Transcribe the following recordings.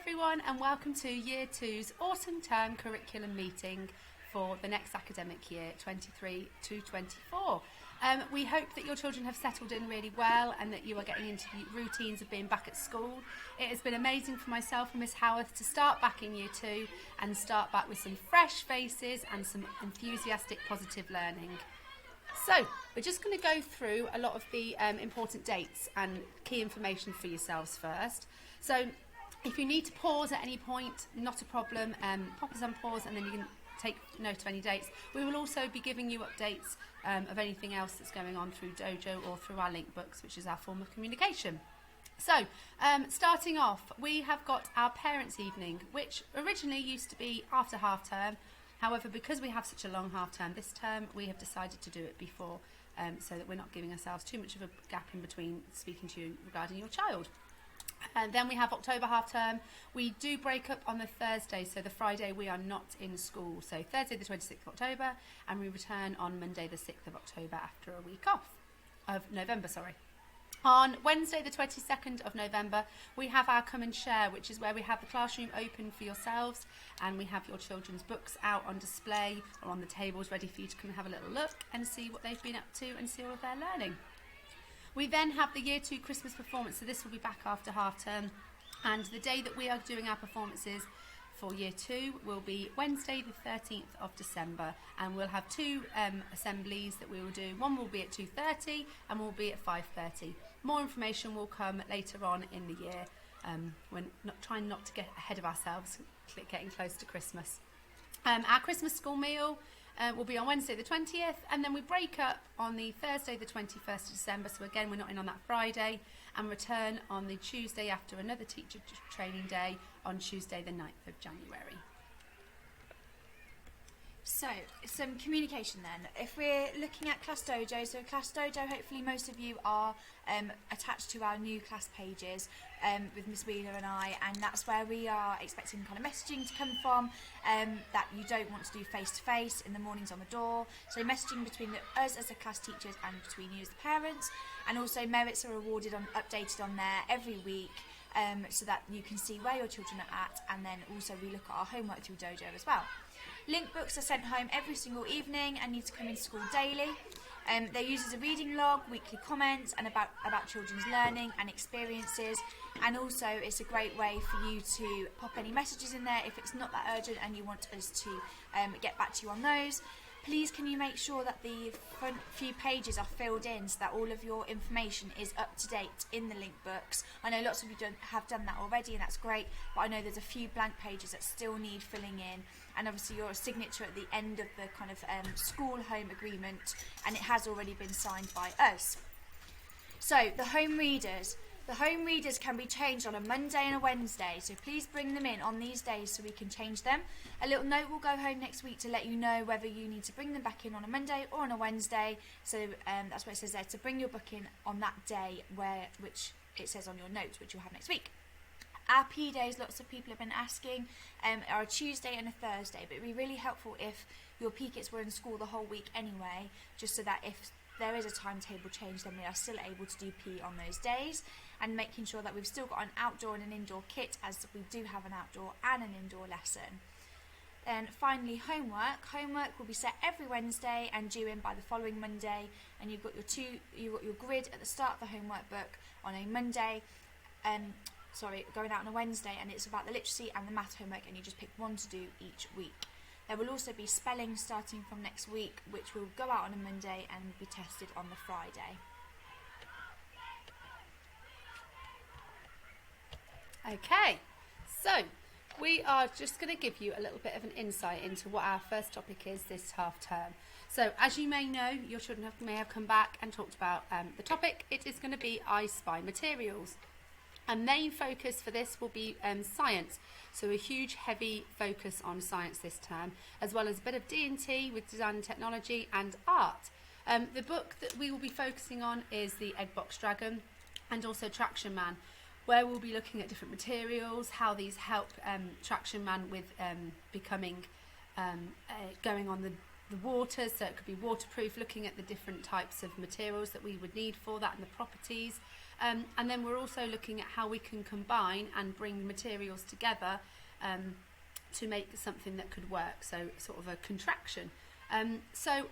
everyone, and welcome to Year 2's autumn term curriculum meeting for the next academic year, 23 to 24. We hope that your children have settled in really well and that you are getting into routines of being back at school. It has been amazing for myself and Miss Howarth to start back in Year 2 and start back with some fresh faces and some enthusiastic positive learning. So, we're just going to go through a lot of the important dates and key information for yourselves first. So, if you need to pause at any point, not a problem, pop us on pause and then you can take note of any dates. We will also be giving you updates of anything else that's going on through Dojo or through our link books, which is our form of communication. So, starting off, we have got our parents' evening, which originally used to be after half term. However, because we have such a long half term this term, we have decided to do it before, so that we're not giving ourselves too much of a gap in between speaking to you regarding your child. And then we have October half term. We do break up on the Thursday, so the Friday we are not in school. So Thursday the 26th of October, and we return on Monday the 6th of October after a week off. Of November, sorry. On Wednesday the 22nd of November, we have our Come and Share, which is where we have the classroom open for yourselves, and we have your children's books out on display or on the tables ready for you to come and have a little look and see what they've been up to and see all of their learning. We then have the Year 2 Christmas performance, so this will be back after half term, and the day that we are doing our performances for Year 2 will be Wednesday the 13th of December, and we'll have two assemblies that we will do. One will be at 2:30 and will be at 5:30. More information will come later on in the year. We're trying not to get ahead of ourselves, getting close to Christmas. Our Christmas school meal will be on Wednesday the 20th, and then we break up on the Thursday the 21st of December, so again we're not in on that Friday, and return on the Tuesday after another teacher training day on Tuesday the 9th of January. So, some communication then. If we're looking at Class Dojo, so Class Dojo, hopefully most of you are attached to our new class pages with Miss Wheeler and I, and that's where we are expecting kind of messaging to come from, that you don't want to do face-to-face in the mornings on the door. So messaging between us as the class teachers and between you as the parents, and also merits are awarded updated on there every week, so that you can see where your children are at, and then also we look at our homework through Dojo as well. Link books are sent home every single evening and need to come into school daily. They're used as a reading log, weekly comments, and about children's learning and experiences. And also, it's a great way for you to pop any messages in there if it's not that urgent and you want us to get back to you on those. Please can you make sure that the front few pages are filled in so that all of your information is up to date in the link books. I know lots of you have done that already, and that's great, but I know there's a few blank pages that still need filling in, and obviously your signature at the end of the kind of school home agreement, and it has already been signed by us. So the home readers. The home readers can be changed on a Monday and a Wednesday, so please bring them in on these days so we can change them. A little note will go home next week to let you know whether you need to bring them back in on a Monday or on a Wednesday. So that's what it says there, to bring your book in on that day, which it says on your notes, which you'll have next week. Our P days, lots of people have been asking, are a Tuesday and a Thursday, but it'd be really helpful if your P kits were in school the whole week anyway, just so that if there is a timetable change, then we are still able to do P on those days, and making sure that we've still got an outdoor and an indoor kit, as we do have an outdoor and an indoor lesson. Then finally, homework. Homework will be set every Wednesday and due in by the following Monday, and you've got your grid at the start of the homework book on a Monday, going out on a Wednesday, and it's about the literacy and the math homework, and you just pick one to do each week. There will also be spelling starting from next week, which will go out on a Monday and be tested on the Friday. Okay, so we are just going to give you a little bit of an insight into what our first topic is this half term. So as you may know, your children may have come back and talked about the topic. It is going to be I Spy materials. A main focus for this will be science, so a huge heavy focus on science this term, as well as a bit of D&T with design and technology and art. The book that we will be focusing on is the Egg Box Dragon and also Traction Man, where we'll be looking at different materials, how these help Traction Man with becoming, going on the water, so it could be waterproof, looking at the different types of materials that we would need for that and the properties. And then we're also looking at how we can combine and bring materials together to make something that could work, so sort of a contraction. So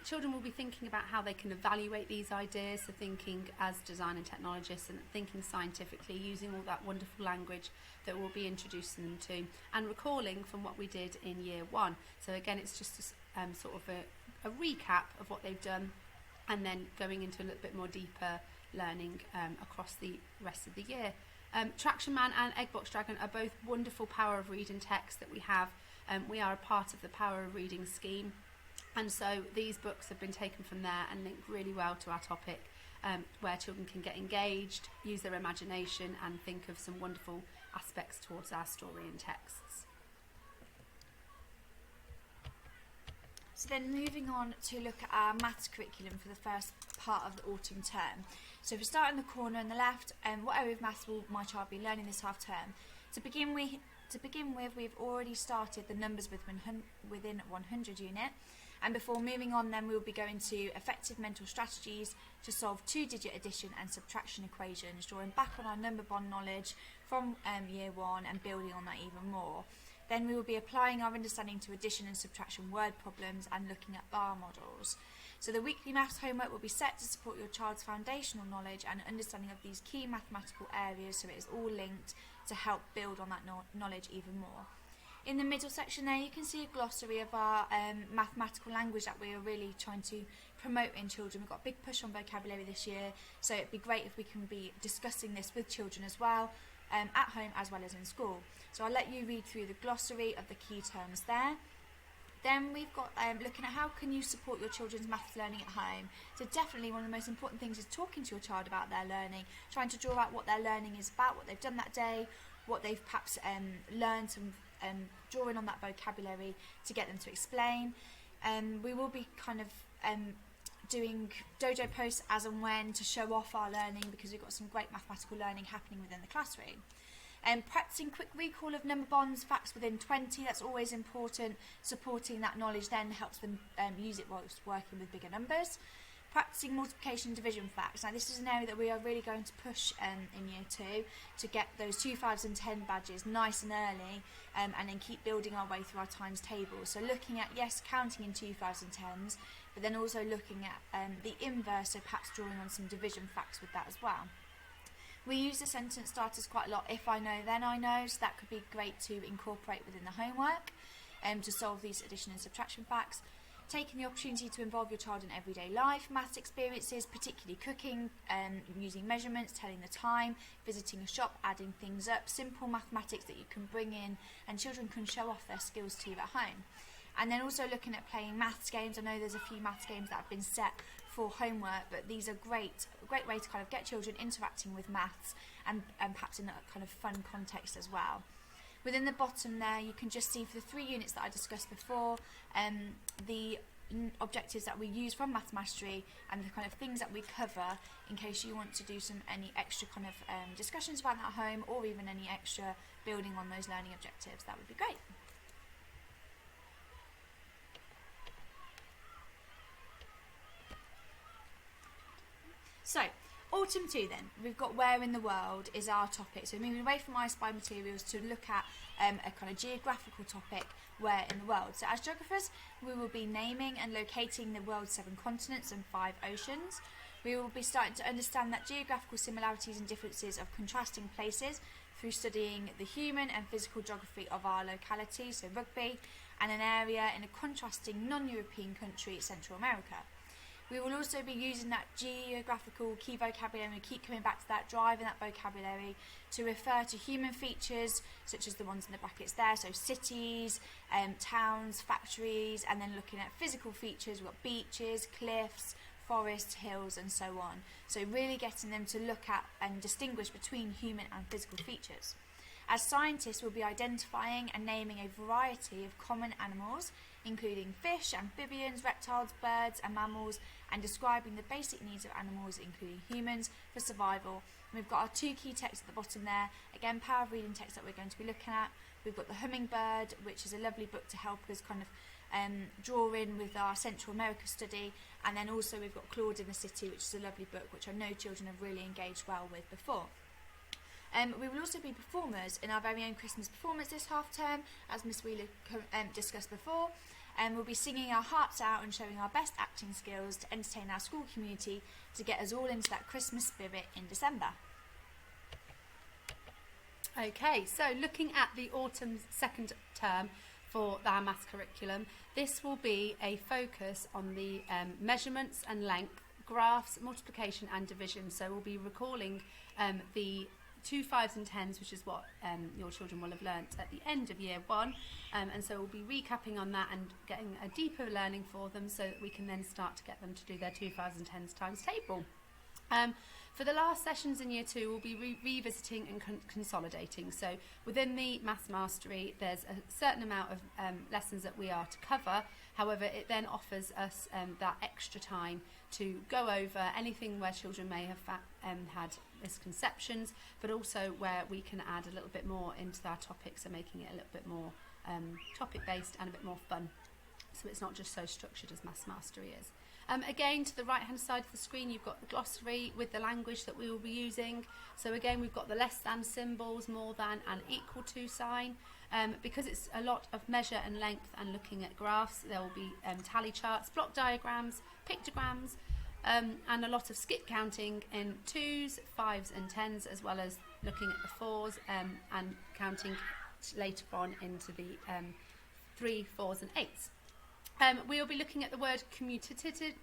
children will be thinking about how they can evaluate these ideas, so thinking as design and technologists and thinking scientifically, using all that wonderful language that we'll be introducing them to, and recalling from what we did in year one. So again, it's just sort of a recap of what they've done, and then going into a little bit more deeper learning across the rest of the year. Traction Man and Egg Box Dragon are both wonderful Power of Reading texts that we have. We are a part of the Power of Reading scheme, and so these books have been taken from there and linked really well to our topic, where children can get engaged, use their imagination, and think of some wonderful aspects towards our story and texts. So then moving on to look at our maths curriculum for the first part of the autumn term. So if we start in the corner on the left, what area of maths will my child be learning this half term? To begin with, we've already started the numbers within 100 unit, and before moving on then we'll be going to effective mental strategies to solve two-digit addition and subtraction equations, drawing back on our number bond knowledge from year one and building on that even more. Then we will be applying our understanding to addition and subtraction word problems and looking at bar models. So the weekly maths homework will be set to support your child's foundational knowledge and understanding of these key mathematical areas, so it is all linked to help build on that knowledge even more. In the middle section there you can see a glossary of our mathematical language that we are really trying to promote in children. We've got a big push on vocabulary this year, so it'd be great if we can be discussing this with children as well, at home as well as in school. So I'll let you read through the glossary of the key terms there. Then we've got looking at how can you support your children's maths learning at home. So definitely one of the most important things is talking to your child about their learning, trying to draw out what their learning is about, what they've done that day, what they've perhaps learned, and drawing on that vocabulary to get them to explain. We will be kind of doing dojo posts as and when to show off our learning, because we've got some great mathematical learning happening within the classroom. Practicing quick recall of number bonds, facts within 20, that's always important. Supporting that knowledge then helps them use it whilst working with bigger numbers. Practicing multiplication and division facts. Now this is an area that we are really going to push in year 2 to get those 2, 5s and 10 badges nice and early, and then keep building our way through our times table. So looking at, yes, counting in 2, 5s and 10s, but then also looking at the inverse, so perhaps drawing on some division facts with that as well. We use the sentence starters quite a lot. If I know, then I know. So that could be great to incorporate within the homework to solve these addition and subtraction facts. Taking the opportunity to involve your child in everyday life, maths experiences, particularly cooking, using measurements, telling the time, visiting a shop, adding things up, simple mathematics that you can bring in and children can show off their skills to you at home. And then also looking at playing maths games. I know there's a few maths games that have been set for homework, but these are a great way to kind of get children interacting with maths and perhaps in a kind of fun context as well. Within the bottom there you can just see for the 3 units that I discussed before, the objectives that we use from Maths Mastery and the kind of things that we cover in case you want to do any extra kind of discussions about that at home, or even any extra building on those learning objectives. That would be great. So, autumn 2 then, we've got where in the world is our topic. So moving away from I Spy materials to look at a kind of geographical topic, where in the world. So as geographers, we will be naming and locating the world's 7 continents and 5 oceans. We will be starting to understand that geographical similarities and differences of contrasting places through studying the human and physical geography of our locality, so Rugby, and an area in a contrasting non-European country, Central America. We will also be using that geographical key vocabulary, and we keep coming back to that, driving that vocabulary to refer to human features such as the ones in the brackets there, so cities, towns, factories, and then looking at physical features. We've got beaches, cliffs, forests, hills, and so on. So really getting them to look at and distinguish between human and physical features. As scientists, we'll be identifying and naming a variety of common animals, including fish, amphibians, reptiles, birds and mammals, and describing the basic needs of animals, including humans, for survival. And we've got our 2 key texts at the bottom there. Again, Power of Reading text that we're going to be looking at. We've got The Hummingbird, which is a lovely book to help us kind of draw in with our Central America study, and then also we've got Claude in the City, which is a lovely book which I know children have really engaged well with before. We will also be performers in our very own Christmas performance this half term, as Miss Wheeler discussed before. We'll be singing our hearts out and showing our best acting skills to entertain our school community to get us all into that Christmas spirit in December. Okay, so looking at the autumn second term for our maths curriculum, this will be a focus on the measurements and length, graphs, multiplication and division. So we'll be recalling the 2 5s and 10s, which is what your children will have learnt at the end of year 1, and so we'll be recapping on that and getting a deeper learning for them so that we can then start to get them to do their 2 5s and 10s times table. For the last sessions in year 2, we'll be revisiting and consolidating. So within the Maths Mastery, there's a certain amount of lessons that we are to cover. However, it then offers us that extra time to go over anything where children may have had misconceptions, but also where we can add a little bit more into our topics and making it a little bit more topic-based and a bit more fun. So it's not just so structured as Maths Mastery is. Again, to the right hand side of the screen, you've got the glossary with the language that we will be using. So again, we've got the less than symbols, more than and equal to sign. Because it's a lot of measure and length and looking at graphs, there will be tally charts, block diagrams, pictograms, and a lot of skip counting in 2s, 5s and 10s, as well as looking at the 4s and counting later on into the 3, 4s and 8s. We will be looking at the word commutativity,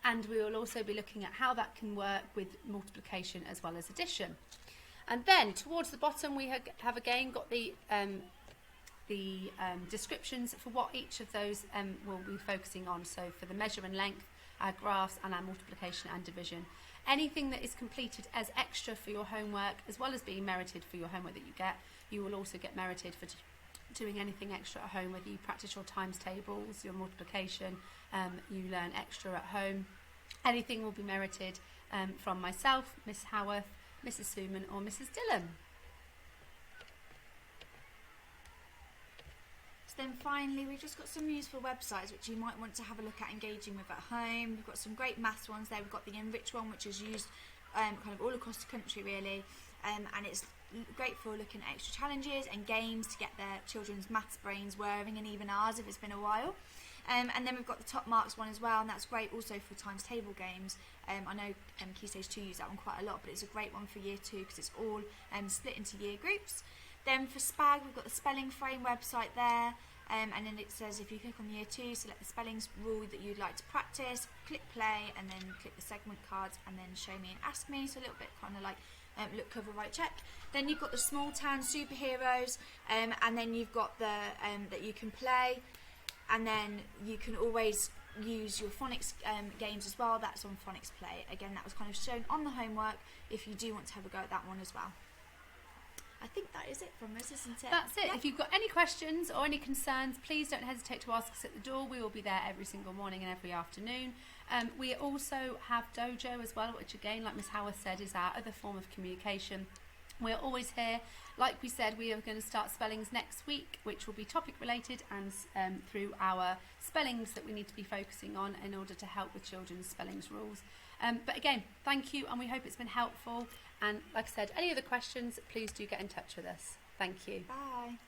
and we will also be looking at how that can work with multiplication as well as addition. And then towards the bottom we have again got the descriptions for what each of those will be focusing on. So for the measure and length, our graphs and our multiplication and division. Anything that is completed as extra for your homework, as well as being merited for your homework that you get, you will also get merited for doing anything extra at home, whether you practice your times tables, your multiplication, you learn extra at home. Anything will be merited from myself, Miss Howarth, Mrs. Suman or Mrs. Dillon. So then finally, we've just got some useful websites which you might want to have a look at engaging with at home. We've got some great maths ones there. We've got the Enrich one, which is used kind of all across the country really, and it's great for looking at extra challenges and games to get their children's maths brains whirring, and even ours if it's been a while. And then we've got the Top Marks one as well, and that's great also for times table games. I know Key Stage 2 use that one quite a lot, but it's a great one for year 2 because it's all split into year groups. Then for SPAG, we've got the Spelling Frame website there, and then it says if you click on year 2, select the spellings rule that you'd like to practice, click play, and then click the segment cards, and then show me and ask me, so a little bit kind of like look, cover, write, check. Then you've got the Small Town Superheroes, and then you've got the that you can play, and then you can always use your phonics games as well. That's on Phonics Play. Again, that was kind of shown on the homework if you do want to have a go at that one as well. I think that is it from us, isn't it? That's it. Yeah. If you've got any questions or any concerns, please don't hesitate to ask us at the door. We will be there every single morning and every afternoon. We also have Dojo as well, which again, like Miss Howard said, is our other form of communication. We're always here. Like we said, we are going to start spellings next week, which will be topic related and through our spellings that we need to be focusing on in order to help with children's spellings rules. But again, thank you, and we hope it's been helpful. And like I said, any other questions, please do get in touch with us. Thank you. Bye.